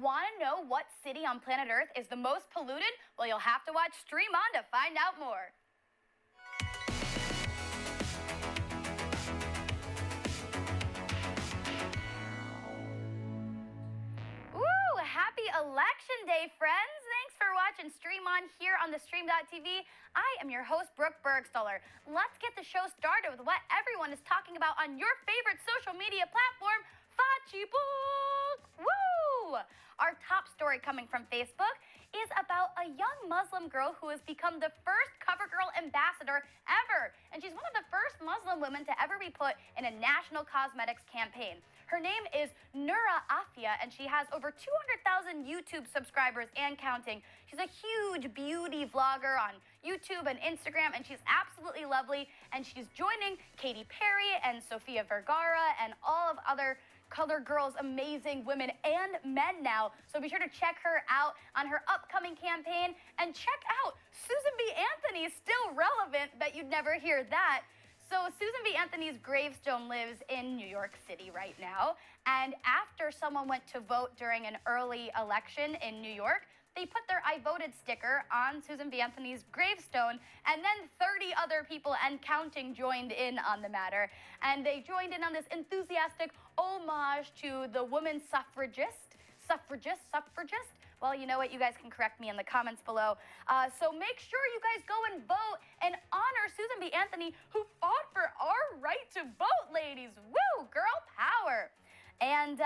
Want to know what city on planet Earth is the most polluted? Well, you'll have to watch Stream On to find out more. Woo! Happy Election Day, friends! Thanks for watching Stream On here on the Stream.tv. I am your host, Brooke Bergstoller. Let's get the show started with what everyone is talking about on your favorite social media platform, Facebook. Woo! Our top story coming from Facebook is about a young Muslim girl who has become the first CoverGirl ambassador ever. And she's one of the first Muslim women to ever be put in a national cosmetics campaign. Her name is Nura Afia, and she has over 200,000 YouTube subscribers and counting. She's a huge beauty vlogger on YouTube and Instagram, and she's absolutely lovely. And she's joining Katy Perry and Sofia Vergara and all of other CoverGirl's amazing women and men now. So be sure to check her out on her upcoming campaign. And check out Susan B. Anthony is still relevant. Bet you'd never hear that. So Susan B. Anthony's gravestone lives in New York City right now. And after someone went to vote during an early election in New York, they put their I voted sticker on Susan B. Anthony's gravestone, and then 30 other people and counting joined in on the matter. And they joined in on this enthusiastic homage to the woman suffragist. Well, you know what? You guys can correct me in the comments below. So make sure you guys go and vote and honor Susan B. Anthony, who fought for our right to vote, ladies. Woo! Girl power! And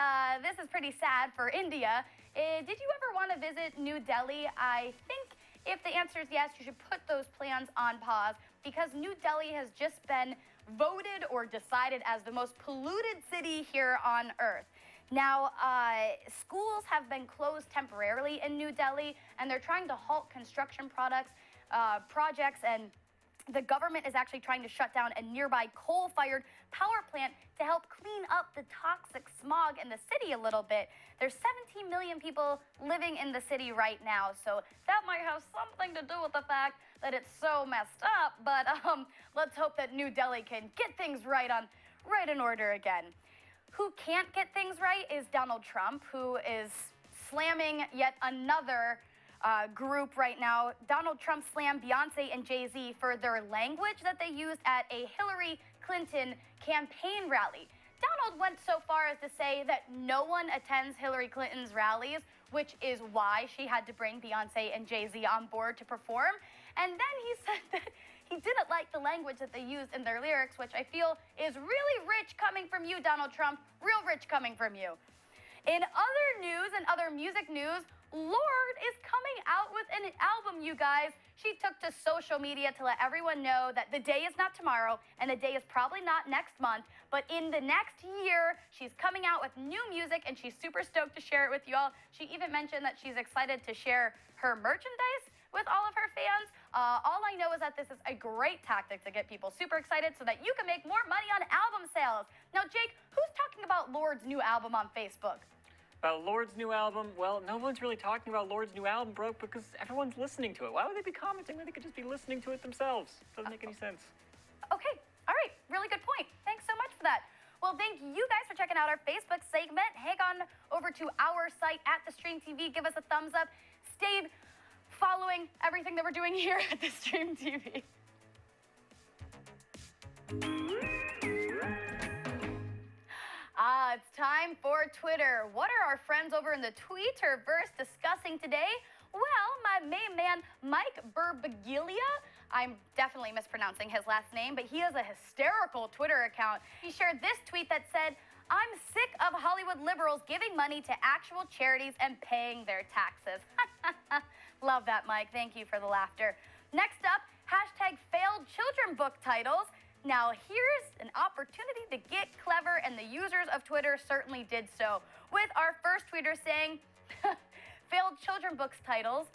this is pretty sad for India. Did you ever want to visit New Delhi? I think if the answer is yes, you should put those plans on pause, because New Delhi has just been voted or decided as the most polluted city here on Earth. Now, schools have been closed temporarily in New Delhi, and they're trying to halt construction projects, and the government is actually trying to shut down a nearby coal-fired power plant to help clean up the toxic smog in the city a little bit. There's 17 million people living in the city right now, so that might have something to do with the fact that it's so messed up, but let's hope that New Delhi can get things right in order again. Who can't get things right is Donald Trump, who is slamming yet another group right now. Donald Trump slammed Beyonce and Jay-Z for their language that they used at a Hillary Clinton campaign rally. Donald went so far as to say that no one attends Hillary Clinton's rallies, which is why she had to bring Beyonce and Jay-Z on board to perform. And then he said that he didn't like the language that they used in their lyrics, which I feel is really rich coming from you, Donald Trump. Real rich coming from you. In other news and other music news, Lorde is coming out with an album, you guys. She took to social media to let everyone know that the day is not tomorrow, and the day is probably not next month, but in the next year, she's coming out with new music, and she's super stoked to share it with you all. She even mentioned that she's excited to share her merchandise with all of her fans. All I know is that this is a great tactic to get people super excited so that you can make more money on album sales. Now, Jake, who's talking about Lorde's new album on Facebook? About Lorde's new album? Well, no one's really talking about Lorde's new album, bro, because everyone's listening to it. Why would they be commenting when they could just be listening to it themselves? Doesn't make any sense. Okay, all right, really good point. Thanks so much for that. Well, thank you guys for checking out our Facebook segment. Head on over to our site at the Stream TV. Give us a thumbs up. Stay following everything that we're doing here at the Stream TV. It's time for Twitter. What are our friends over in the Twitterverse discussing today? Well, my main man, Mike Birbiglia, I'm definitely mispronouncing his last name, but he has a hysterical Twitter account. He shared this tweet that said, "I'm sick of Hollywood liberals giving money to actual charities and paying their taxes." Love that, Mike. Thank you for the laughter. Next up, hashtag failed children book titles. Now, here's an opportunity to get clever, and the users of Twitter certainly did so, with our first tweeter saying, failed children books titles,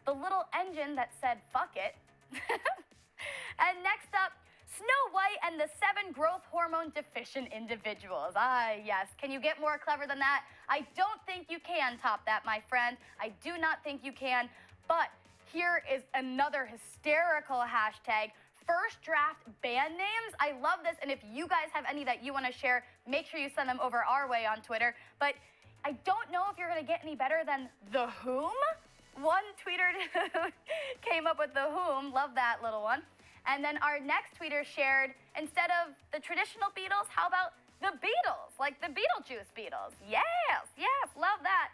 the little engine that said, fuck it. And next up, Snow White and the 7 growth hormone deficient individuals. Ah, yes. Can you get more clever than that? I don't think you can top that, my friend. I do not think you can. But here is another hysterical hashtag. First draft band names. I love this, and if you guys have any that you want to share, make sure you send them over our way on Twitter. But I don't know if you're gonna get any better than The Whom. One tweeter came up with The Whom, love that little one. And then our next tweeter shared, instead of the traditional Beatles, how about the Beatles, like the Beetlejuice Beatles? Yes, yes, love that.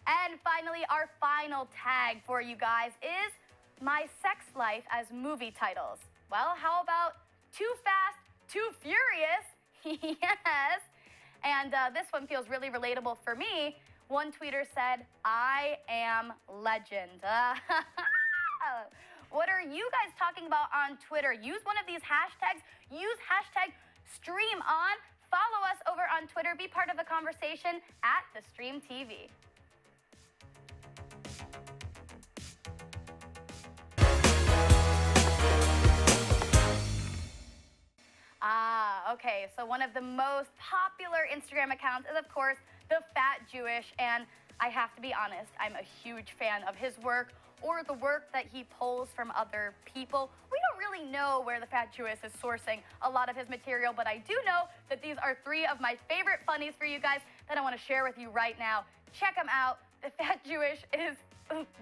And finally, our final tag for you guys is my sex life as movie titles. Well, how about Too Fast, Too Furious? Yes. And this one feels really relatable for me. One tweeter said, I am legend. What are you guys talking about on Twitter? Use one of these hashtags. Use hashtag StreamOn. Follow us over on Twitter. Be part of the conversation at The Stream TV. Okay, so one of the most popular Instagram accounts is, of course, The Fat Jewish, and I have to be honest, I'm a huge fan of his work or the work that he pulls from other people. We don't really know where The Fat Jewish is sourcing a lot of his material, but I do know that these are three of my favorite funnies for you guys that I want to share with you right now. Check them out. The Fat Jewish is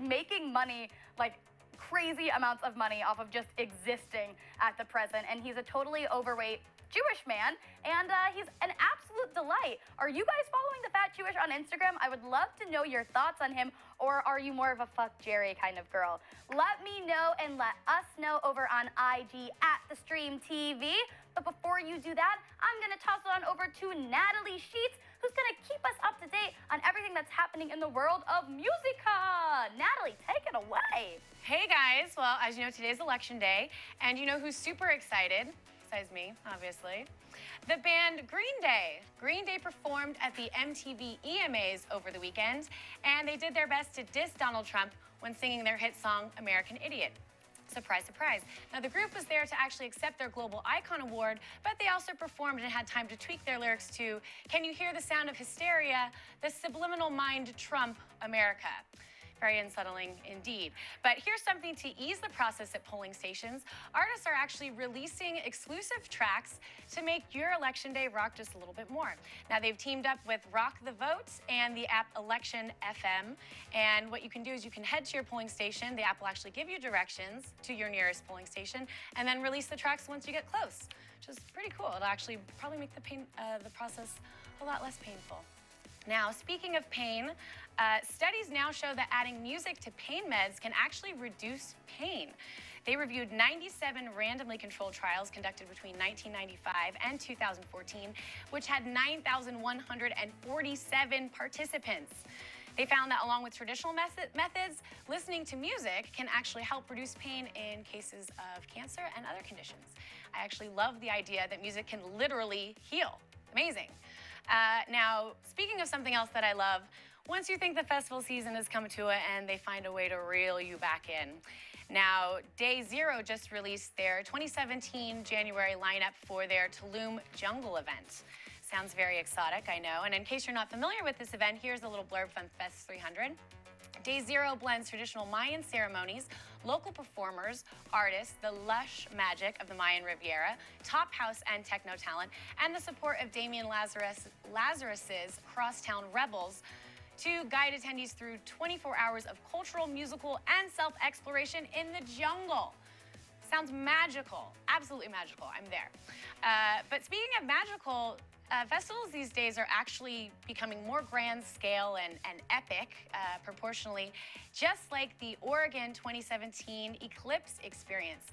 making money, like crazy amounts of money off of just existing at the present, and he's a totally overweight Jewish man, and he's an absolute delight. Are you guys following The Fat Jewish on Instagram? I would love to know your thoughts on him, or are you more of a fuck Jerry kind of girl? Let me know and let us know over on IG at The Stream TV. But before you do that, I'm gonna toss it on over to Natalie Sheets, who's gonna keep us up to date on everything that's happening in the world of musica. Natalie, take it away. Hey guys, well, as you know, today's election day, and you know who's super excited? Besides me, obviously. The band Green Day. Green Day performed at the MTV EMAs over the weekend, and they did their best to diss Donald Trump when singing their hit song, American Idiot. Surprise, surprise. Now, the group was there to actually accept their Global Icon Award, but they also performed and had time to tweak their lyrics to Can You Hear the Sound of Hysteria? The Subliminal Mind Trump America. Very unsettling indeed. But here's something to ease the process at polling stations. Artists are actually releasing exclusive tracks to make your election day rock just a little bit more. Now, they've teamed up with Rock the Vote and the app Election FM. And what you can do is you can head to your polling station. The app will actually give you directions to your nearest polling station and then release the tracks once you get close, which is pretty cool. It'll actually probably make the process a lot less painful. Now, speaking of pain, studies now show that adding music to pain meds can actually reduce pain. They reviewed 97 randomly controlled trials conducted between 1995 and 2014, which had 9,147 participants. They found that along with traditional methods, listening to music can actually help reduce pain in cases of cancer and other conditions. I actually love the idea that music can literally heal. Amazing. Now, speaking of something else that I love, once you think the festival season has come to an end, they find a way to reel you back in. Now, Day Zero just released their 2017 January lineup for their Tulum Jungle event. Sounds very exotic, I know. And in case you're not familiar with this event, here's a little blurb from Fest 300. Day Zero blends traditional Mayan ceremonies, local performers, artists, the lush magic of the Mayan Riviera, top house and techno talent, and the support of Damian Lazarus's Crosstown Rebels to guide attendees through 24 hours of cultural, musical, and self-exploration in the jungle. Sounds magical, absolutely magical. I'm there. But speaking of magical, festivals these days are actually becoming more grand scale and epic proportionally, just like the Oregon 2017 Eclipse experience.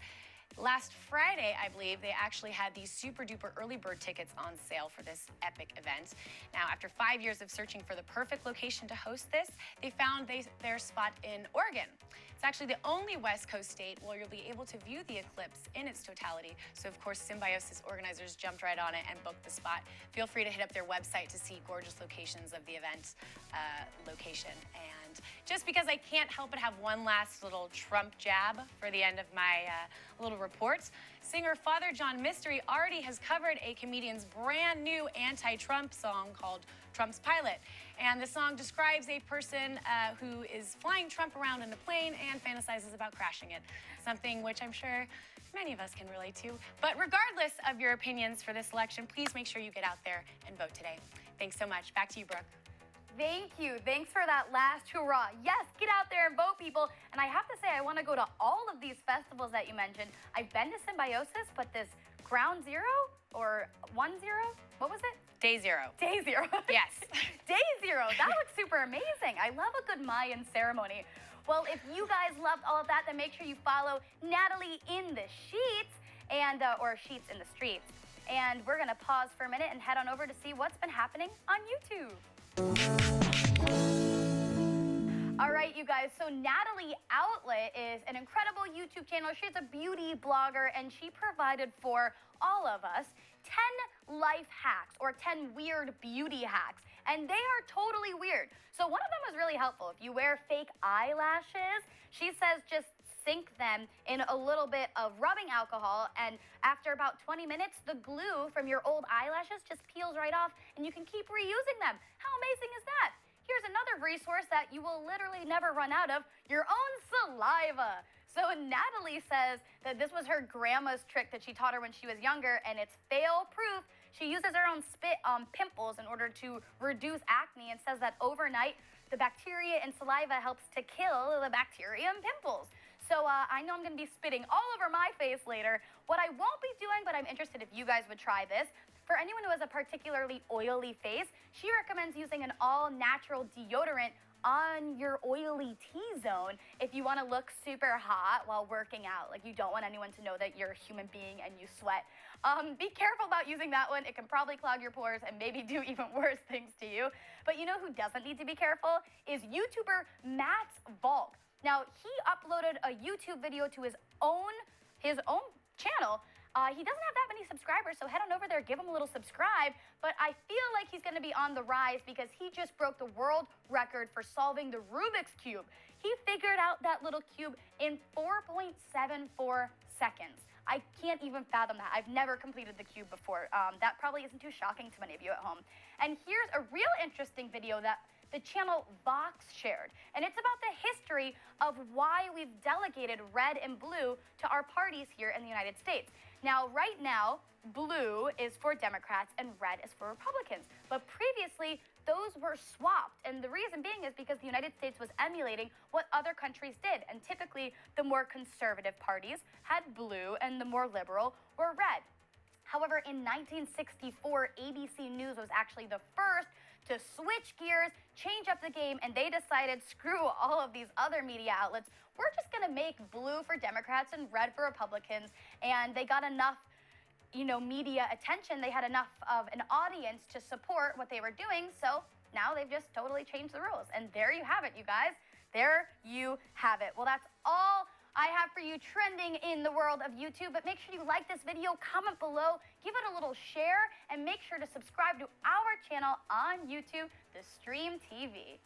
Last Friday, I believe, they actually had these super duper early bird tickets on sale for this epic event. Now, after 5 years of searching for the perfect location to host this, they found their spot in Oregon. It's actually the only West Coast state where you'll be able to view the eclipse in its totality. So, of course, Symbiosis organizers jumped right on it and booked the spot. Feel free to hit up their website to see gorgeous locations of the event location. And just because I can't help but have one last little Trump jab for the end of my little report, singer Father John Mystery already has covered a comedian's brand new anti-Trump song called Trump's Pilot. And the song describes a person who is flying Trump around in a plane and fantasizes about crashing it. Something which I'm sure many of us can relate to. But regardless of your opinions for this election, please make sure you get out there and vote today. Thanks so much. Back to you, Brooke. Thank you. Thanks for that last hurrah. Yes, get out there and vote, people. And I have to say, I want to go to all of these festivals that you mentioned. I've been to Symbiosis, but this Ground Zero or 1-0, what was it? Day zero. Day Zero. Yes. Day Zero. That looks super amazing. I love a good Mayan ceremony. Well, if you guys loved all of that, then make sure you follow Natalie in the Sheets and or Sheets in the Streets. And we're gonna pause for a minute and head on over to see what's been happening on YouTube. All right, you guys, so Natalie Outlet is an incredible YouTube channel. She's a beauty blogger, and she provided for all of us 10 life hacks or 10 weird beauty hacks, and they are totally weird. So one of them was really helpful. If you wear fake eyelashes, she says just sink them in a little bit of rubbing alcohol, and after about 20 minutes, the glue from your old eyelashes just peels right off, and you can keep reusing them. How amazing is that? Here's another resource that you will literally never run out of, your own saliva. So Natalie says that this was her grandma's trick that she taught her when she was younger, and it's fail-proof. She uses her own spit on pimples in order to reduce acne, and says that overnight, the bacteria in saliva helps to kill the bacteria in pimples. So I know I'm gonna be spitting all over my face later. What I won't be doing, but I'm interested if you guys would try this, for anyone who has a particularly oily face, she recommends using an all-natural deodorant on your oily T-zone if you want to look super hot while working out. Like, you don't want anyone to know that you're a human being and you sweat. Be careful about using that one. It can probably clog your pores and maybe do even worse things to you. But you know who doesn't need to be careful? Is YouTuber Matt's Volk. Now, he uploaded a YouTube video to his own channel. He doesn't have that many subscribers, so head on over there, give him a little subscribe. But I feel like he's going to be on the rise because he just broke the world record for solving the Rubik's Cube. He figured out that little cube in 4.74 seconds. I can't even fathom that. I've never completed the cube before. That probably isn't too shocking to many of you at home. And here's a real interesting video that the channel Vox shared. And it's about the history of why we've delegated red and blue to our parties here in the United States. Now, right now, blue is for Democrats and red is for Republicans. But previously, those were swapped. And the reason being is because the United States was emulating what other countries did. And typically, the more conservative parties had blue and the more liberal were red. However, in 1964, ABC News was actually the first to switch gears, change up the game, and they decided, screw all of these other media outlets. We're just gonna make blue for Democrats and red for Republicans. And they got enough, media attention. They had enough of an audience to support what they were doing. So now they've just totally changed the rules. And there you have it, you guys. There you have it. Well, that's all I have for you trending in the world of YouTube, but make sure you like this video, comment below, give it a little share, and make sure to subscribe to our channel on YouTube, The Stream TV.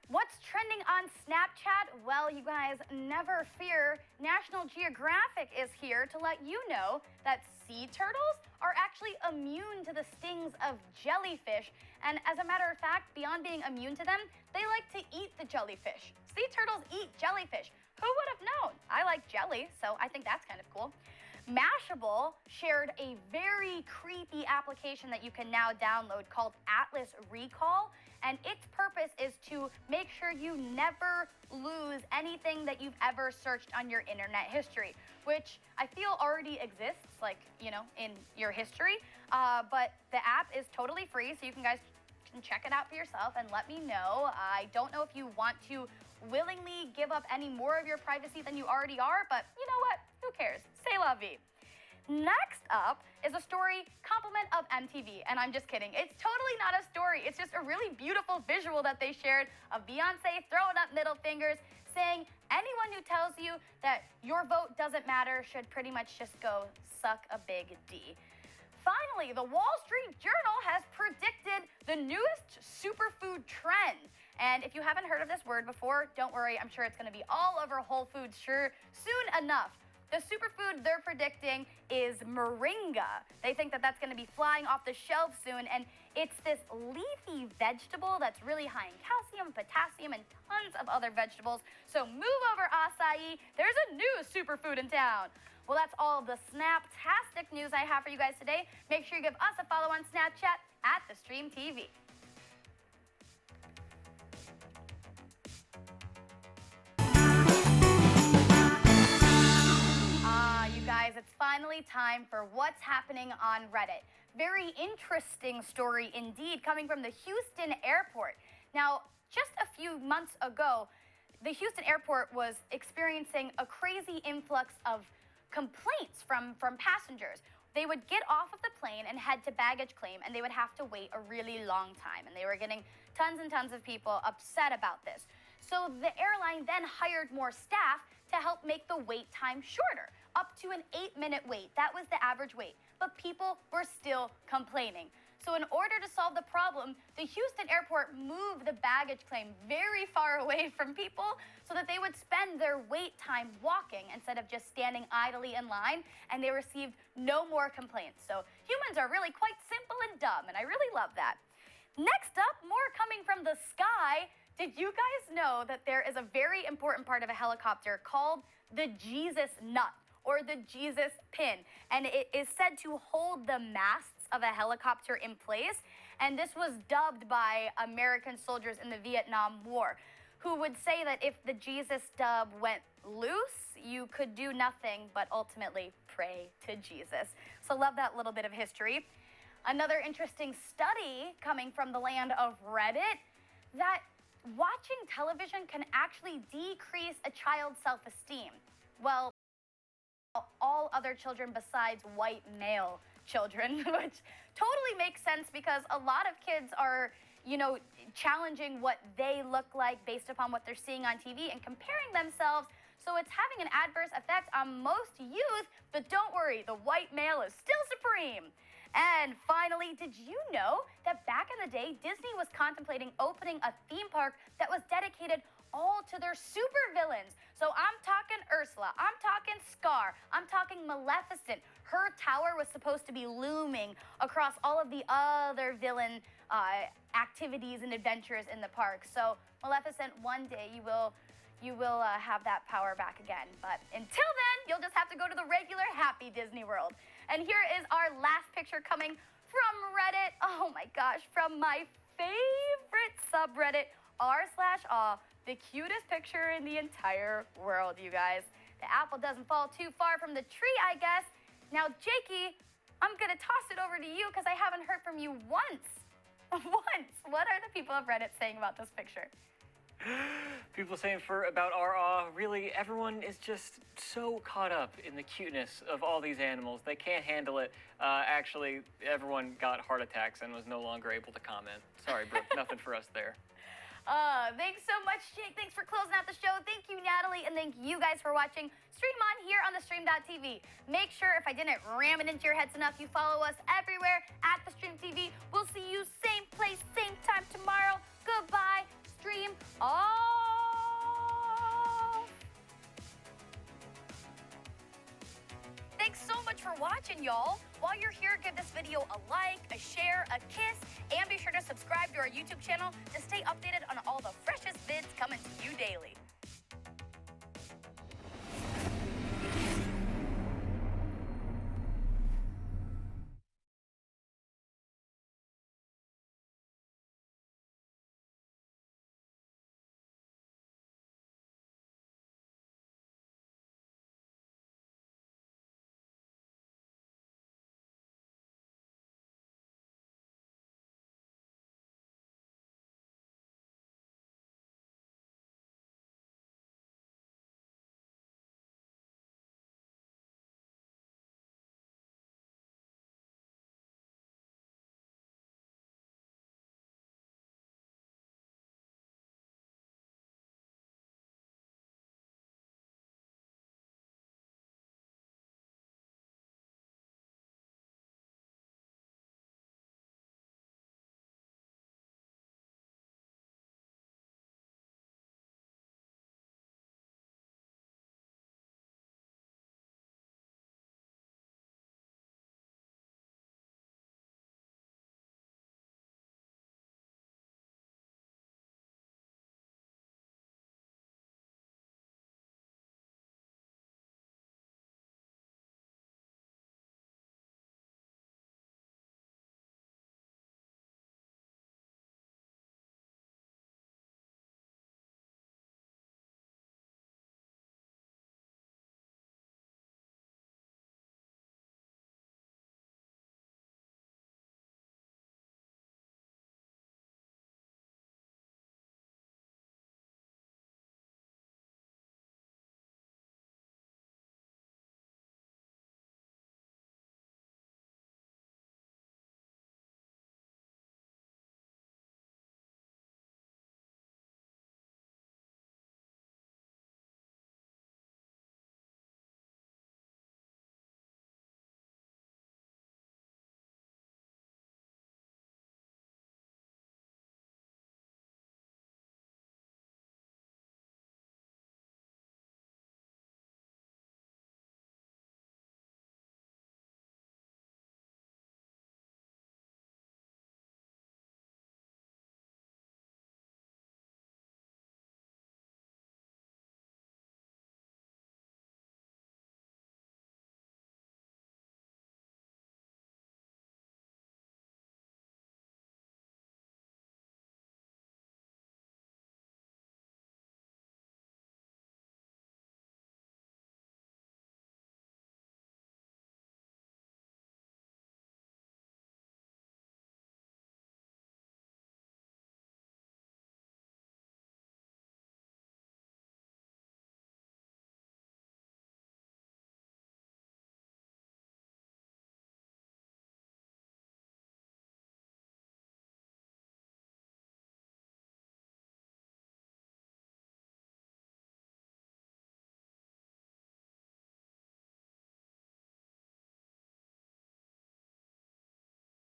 What's trending on Snapchat? Well, you guys, never fear. National Geographic is here to let you know that sea turtles are actually immune to the stings of jellyfish. And as a matter of fact, beyond being immune to them, they like to eat the jellyfish. Sea turtles eat jellyfish. Who would have known? I like jelly, so I think that's kind of cool. Mashable shared a very creepy application that you can now download called Atlas Recall. And its purpose is to make sure you never lose anything that you've ever searched on your internet history, which I feel already exists, in your history. But the app is totally free, so you guys can check it out for yourself and let me know. I don't know if you want to willingly give up any more of your privacy than you already are, but you know what? Who cares? C'est la vie. Next up is a story compliment of MTV, and I'm just kidding. It's totally not a story. It's just a really beautiful visual that they shared of Beyonce throwing up middle fingers, saying anyone who tells you that your vote doesn't matter should pretty much just go suck a big D. Finally, the Wall Street Journal has predicted the newest superfood trend. And if you haven't heard of this word before, don't worry, I'm sure it's going to be all over Whole Foods soon enough. The superfood they're predicting is moringa. They think that that's going to be flying off the shelves soon, and it's this leafy vegetable that's really high in calcium, potassium, and tons of other vegetables. So move over, acai. There's a new superfood in town. Well, that's all of the Snaptastic news I have for you guys today. Make sure you give us a follow on Snapchat at The Stream TV. You guys, it's finally time for what's happening on Reddit. Very interesting story indeed, coming from the Houston airport. Now, just a few months ago, the Houston airport was experiencing a crazy influx of complaints from passengers. They would get off of the plane and head to baggage claim, and they would have to wait a really long time. And they were getting tons and tons of people upset about this. So the airline then hired more staff to help make the wait time shorter, up to an 8-minute wait. That was the average wait. But people were still complaining. So in order to solve the problem, the Houston airport moved the baggage claim very far away from people so that they would spend their wait time walking instead of just standing idly in line, and they received no more complaints. So humans are really quite simple and dumb, and I really love that. Next up, more coming from the sky. Did you guys know that there is a very important part of a helicopter called the Jesus nut, or the Jesus pin? And it is said to hold the masts of a helicopter in place. And this was dubbed by American soldiers in the Vietnam War, who would say that if the Jesus dub went loose, you could do nothing but ultimately pray to Jesus. So love that little bit of history. Another interesting study coming from the land of Reddit, that watching television can actually decrease a child's self-esteem. Well, all other children besides white male children, which totally makes sense because a lot of kids are, challenging what they look like based upon what they're seeing on TV and comparing themselves. So it's having an adverse effect on most youth, but don't worry, the white male is still supreme. And finally, did you know that back in the day, Disney was contemplating opening a theme park that was dedicated all to their supervillains? So I'm talking Ursula, I'm talking Scar, I'm talking Maleficent. Her tower was supposed to be looming across all of the other villain activities and adventures in the park. So Maleficent, one day you will have that power back again. But until then, you'll just have to go to the regular happy Disney World. And here is our last picture coming from Reddit. Oh my gosh, from my favorite subreddit, r/aw, the cutest picture in the entire world, you guys. The apple doesn't fall too far from the tree, I guess. Now, Jakey, I'm gonna toss it over to you because I haven't heard from you once. What are the people of Reddit saying about this picture? People saying about our really everyone is just so caught up in the cuteness of all these animals. They can't handle it. Actually, everyone got heart attacks and was no longer able to comment. Sorry, Brooke, nothing for us there. Thanks so much, Jake. Thanks for closing out the show. Thank you, Natalie, and thank you guys for watching Stream On here on the Stream.tv. Make sure, if I didn't ram it into your heads enough, you follow us everywhere at the Stream TV. We'll see you same place, same time tomorrow. Goodbye. Stream off. Thanks so much for watching, y'all. While you're here, give this video a like, a share, a kiss, and be sure to subscribe to our YouTube channel to stay updated on all the freshest vids coming to you daily.